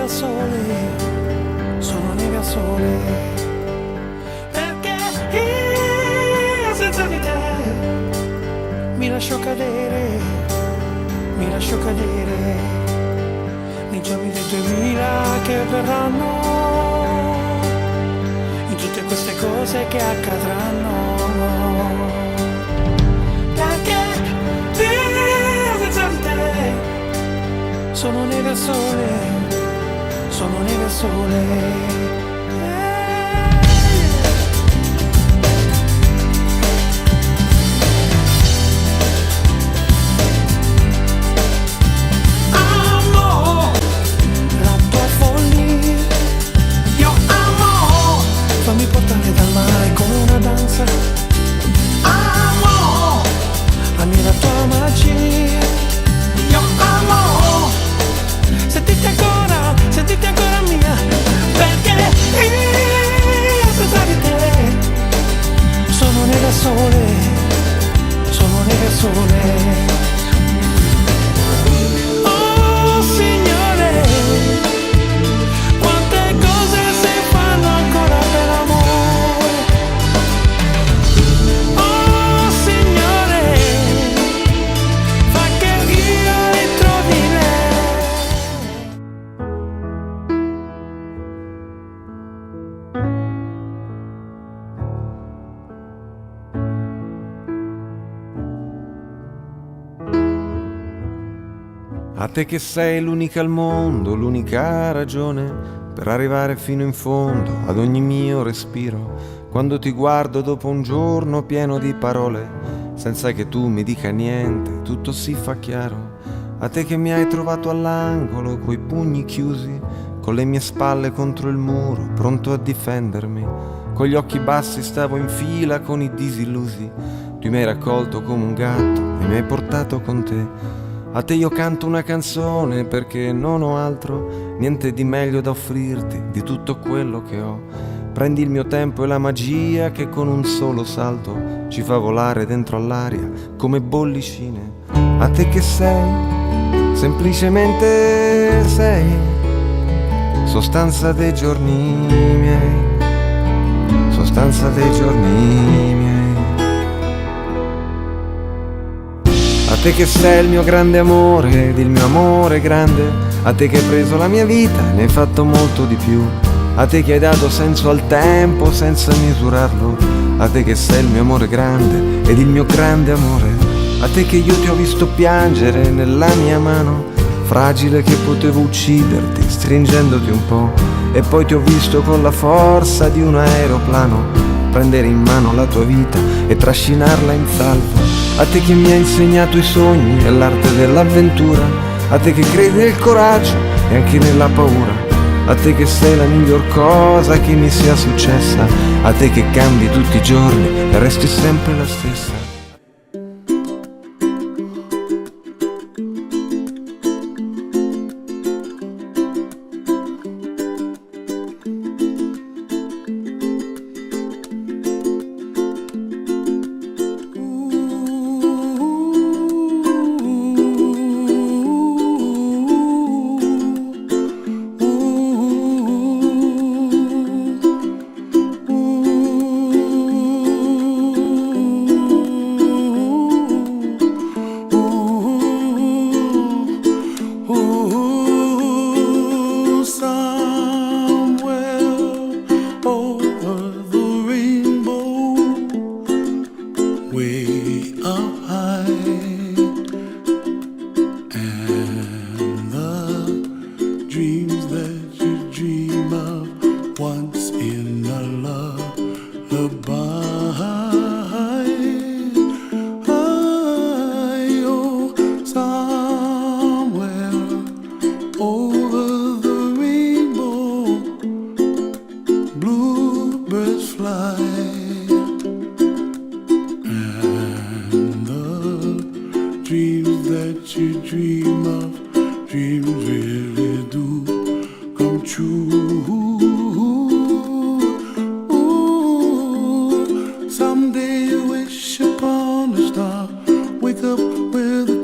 sole, sono neve al sole, perché io senza di te mi lascio cadere nei giorni del 2000 che verranno, in tutte queste cose che accadranno, perché io senza di te sono neve al sole, sono neve al sole. Amo la tua follia, io amo, fammi portare dal mare come una danza. Amo, ami la tua magia, io amo, sentiti ancora mia, perché io senza di te sono neve al sole, sono neve al sole. Oh Signore, quante cose si fanno ancora per amore. Oh Signore, fa che io ritrovi lei. A te che sei l'unica al mondo, l'unica ragione per arrivare fino in fondo ad ogni mio respiro. Quando ti guardo dopo un giorno pieno di parole, senza che tu mi dica niente, tutto si fa chiaro. A te che mi hai trovato all'angolo, coi pugni chiusi, con le mie spalle contro il muro, pronto a difendermi. Con gli occhi bassi stavo in fila con i disillusi. Tu mi hai raccolto come un gatto e mi hai portato con te. A te io canto una canzone perché non ho altro, niente di meglio da offrirti di tutto quello che ho. Prendi il mio tempo e la magia che con un solo salto ci fa volare dentro all'aria come bollicine. A te che sei, semplicemente sei, sostanza dei giorni miei, sostanza dei giorni miei. A te che sei il mio grande amore ed il mio amore grande, a te che hai preso la mia vita e ne hai fatto molto di più, a te che hai dato senso al tempo senza misurarlo, a te che sei il mio amore grande ed il mio grande amore, a te che io ti ho visto piangere nella mia mano, fragile che potevo ucciderti stringendoti un po', e poi ti ho visto con la forza di un aeroplano prendere in mano la tua vita e trascinarla in salvo. A te che mi hai insegnato i sogni e l'arte dell'avventura, a te che credi nel coraggio e anche nella paura, a te che sei la miglior cosa che mi sia successa, a te che cambi tutti i giorni e resti sempre la stessa.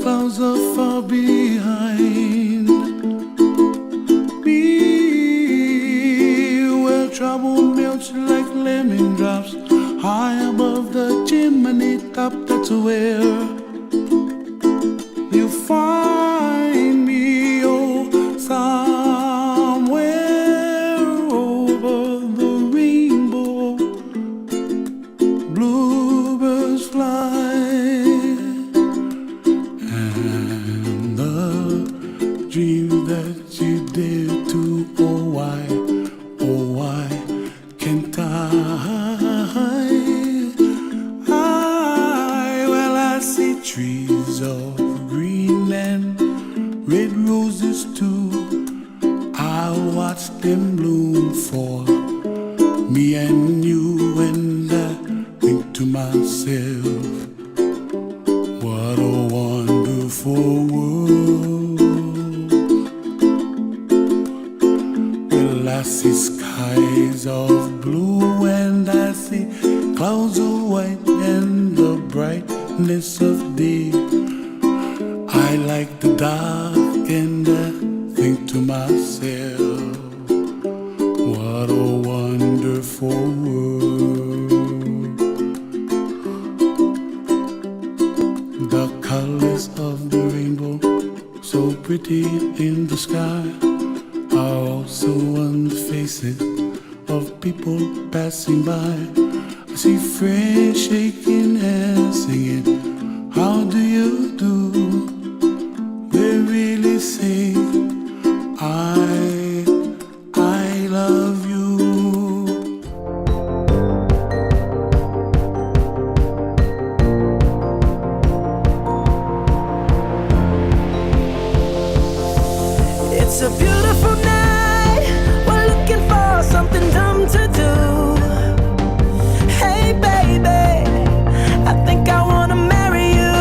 Clouds are far behind me. chimney top, that's where you find me. Oh, somewhere over the rainbow, bluebirds fly, and the dream that you dare to, oh why can't well, I see trees of green and red roses too. I watch them bloom for me and you, and I think to myself, what a wonderful world. Well, I see skies of blue and I see clouds of white and the brightness of day. I like the dark and I think to myself, what a wonderful world. The colors of the rainbow, so pretty in the sky, are also on the faces of people passing by. I see friends shaking hands, singing, how do you do? They really say, I love you. It's a beautiful night. We're looking for something dumb to do. Hey baby, I think I wanna marry you.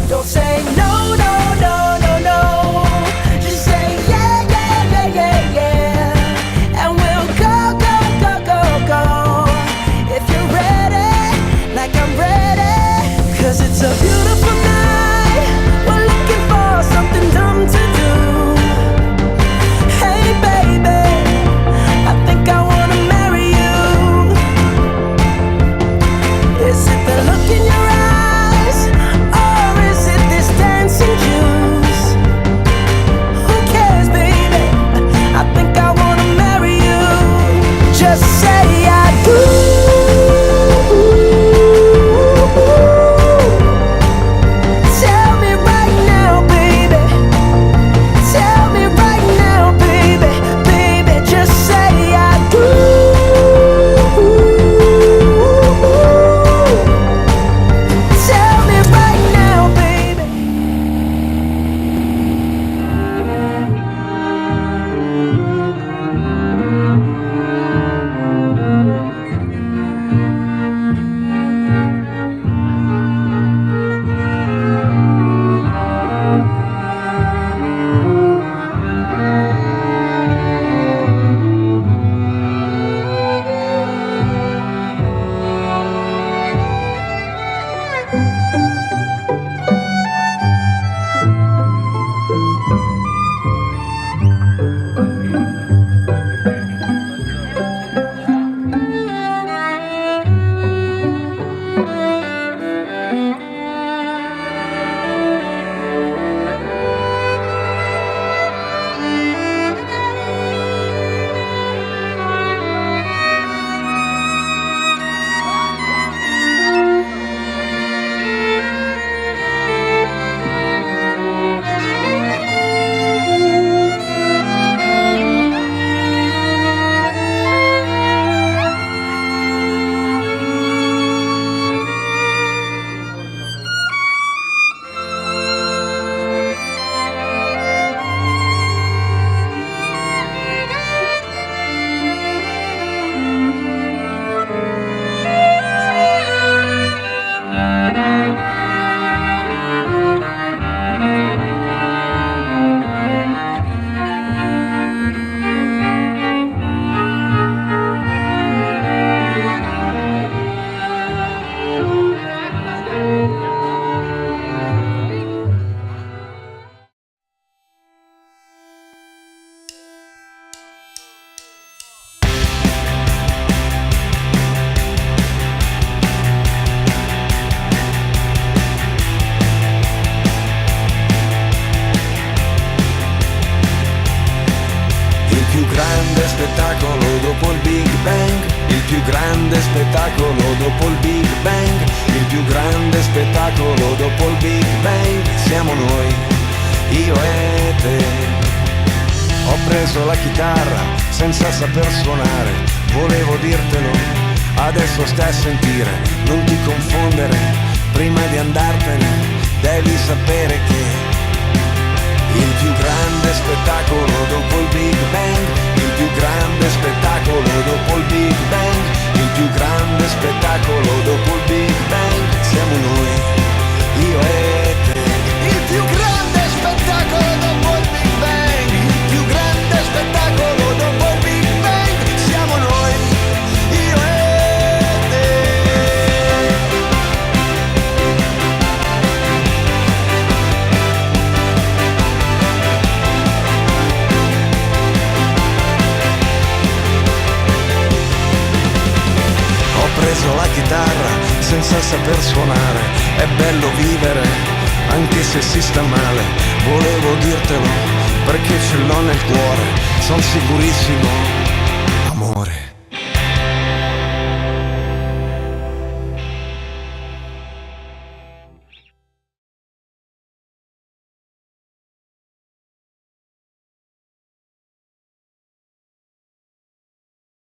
Don't say no, no, no, no, no. Just say yeah, yeah, yeah, yeah, yeah. And we'll go, go, go, go, go. If you're ready, like I'm ready. 'Cause it's a beautiful night. We're looking for something dumb to do. Hey baby, I think I wanna marry you. Is it the look in your eyes, or is it this dancing juice? Who cares, baby? I think I wanna marry you. Just say I do. spettacolo dopo il Big Bang, il più grande spettacolo dopo il Big Bang, il più grande spettacolo dopo il Big Bang, siamo noi, io e te. Ho preso la chitarra senza saper suonare, volevo dirtelo, adesso stai a sentire, non ti confondere, prima di andartene devi sapere che il più grande spettacolo dopo il Big Bang, il più grande spettacolo dopo il Big Bang, il più grande spettacolo dopo il Big Bang, siamo noi, io e te. Il più grande spettacolo dopo il Big Bang, il più grande spettacolo dopo il Big Bang, siamo noi, io e te. Ho preso la chitarra senza saper suonare, è bello vivere anche se si sta male, volevo dirtelo perché ce l'ho nel cuore, son sicurissimo